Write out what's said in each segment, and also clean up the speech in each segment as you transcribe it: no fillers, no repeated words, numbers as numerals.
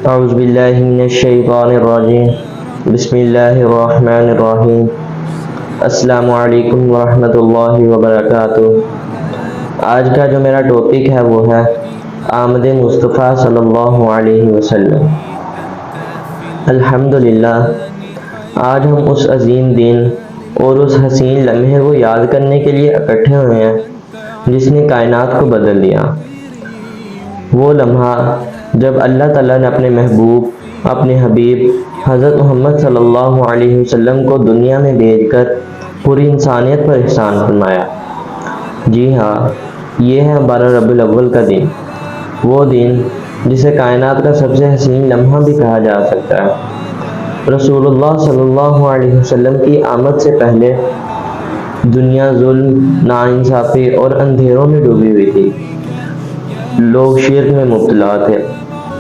اعوذ باللہ من الشیطان الرجیم بسم اللہ الرحمن الرحیم السلام علیکم ورحمۃ اللہ وبرکاتہ۔ آج کا جو میرا ٹاپک ہے وہ ہے آمد مصطفیٰ صلی اللہ علیہ وسلم۔ الحمدللہ، آج ہم اس عظیم دن اور اس حسین لمحے کو یاد کرنے کے لیے اکٹھے ہوئے ہیں جس نے کائنات کو بدل دیا۔ وہ لمحہ جب اللہ تعالیٰ نے اپنے محبوب، اپنے حبیب حضرت محمد صلی اللہ علیہ وسلم کو دنیا میں بھیج کر پوری انسانیت پر احسان فرمایا۔ جی ہاں، یہ ہے 12 ربیع الاول کا دن، وہ دن جسے کائنات کا سب سے حسین لمحہ بھی کہا جا سکتا ہے۔ رسول اللہ صلی اللہ علیہ وسلم کی آمد سے پہلے دنیا ظلم، ناانصافی اور اندھیروں میں ڈوبی ہوئی تھی۔ لوگ شرک میں مبتلا تھے،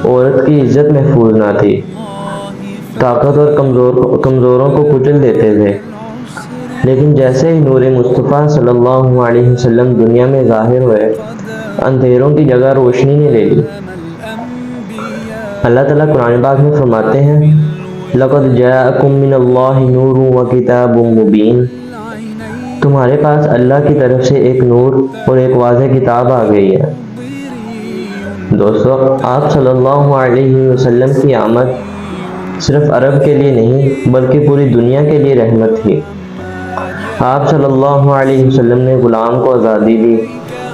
عورت کی عزت محفوظ نہ تھی، طاقت اور کمزوروں کو کچل دیتے تھے۔ لیکن جیسے ہی نور مصطفیٰ صلی اللہ علیہ وسلم دنیا میں ظاہر ہوئے، اندھیروں کی جگہ روشنی نے لے لی۔ اللہ تعالیٰ قرآن پاک میں فرماتے ہیں لَقَدْ جَاءَكُم مِّنَ اللَّهِ نُورٌ وَكِتَابٌ مُّبِينٌ، تمہارے پاس اللہ کی طرف سے ایک نور اور ایک واضح کتاب آ گئی ہے۔ دوستو، آپ صلی اللہ علیہ وسلم کی آمد صرف عرب کے لیے نہیں بلکہ پوری دنیا کے لیے رحمت تھی۔ آپ صلی اللہ علیہ وسلم نے غلام کو آزادی دی،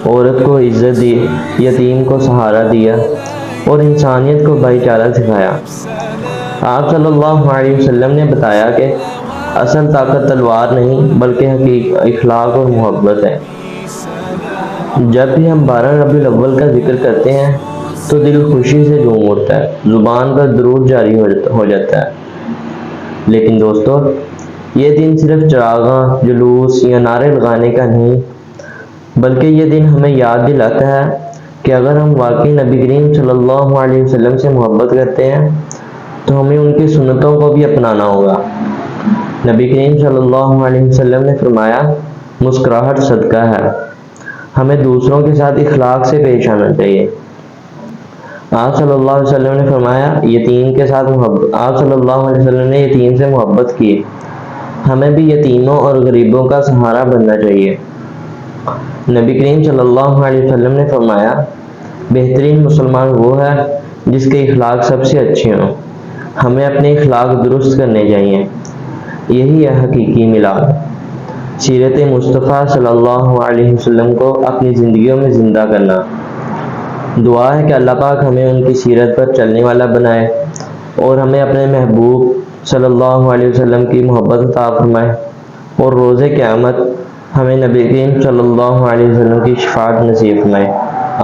عورت کو عزت دی، یتیم کو سہارا دیا اور انسانیت کو بھائی چارہ سکھایا۔ آپ صلی اللہ علیہ وسلم نے بتایا کہ اصل طاقت تلوار نہیں بلکہ اخلاق اور محبت ہے۔ جب بھی ہم 12 ربیع الاول کا ذکر کرتے ہیں تو دل خوشی سے جھوم اٹھتا ہے، زبان پر درود جاری ہو جاتا ہے۔ لیکن دوستو، یہ دن صرف چراغاں، جلوس یا نعرے لگانے کا نہیں، بلکہ یہ دن ہمیں یاد دلاتا ہے کہ اگر ہم واقعی نبی کریم صلی اللہ علیہ وسلم سے محبت کرتے ہیں تو ہمیں ان کی سنتوں کو بھی اپنانا ہوگا۔ نبی کریم صلی اللہ علیہ وسلم نے فرمایا مسکراہٹ صدقہ ہے، ہمیں دوسروں کے ساتھ اخلاق سے پیش آنا چاہیے۔ آپ صلی اللہ علیہ وسلم نے فرمایا آپ صلی اللہ علیہ وسلم نے یتیم سے محبت کی، ہمیں بھی یتیموں اور غریبوں کا سہارا بننا چاہیے۔ نبی کریم صلی اللہ علیہ وسلم نے فرمایا بہترین مسلمان وہ ہے جس کے اخلاق سب سے اچھے ہوں، ہمیں اپنے اخلاق درست کرنے چاہیے۔ یہی ہے حقیقی میلاد، سیرت مصطفیٰ صلی اللہ علیہ وسلم کو اپنی زندگیوں میں زندہ کرنا۔ دعا ہے کہ اللہ پاک ہمیں ان کی سیرت پر چلنے والا بنائے اور ہمیں اپنے محبوب صلی اللہ علیہ وسلم کی محبت عطا فرمائے، اور روز قیامت ہمیں نبی کریم صلی اللہ علیہ وسلم کی شفاعت نصیب فرمائے۔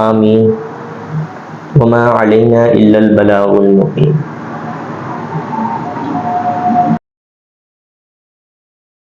آمین۔ وما علینا الا البلاغ المبین۔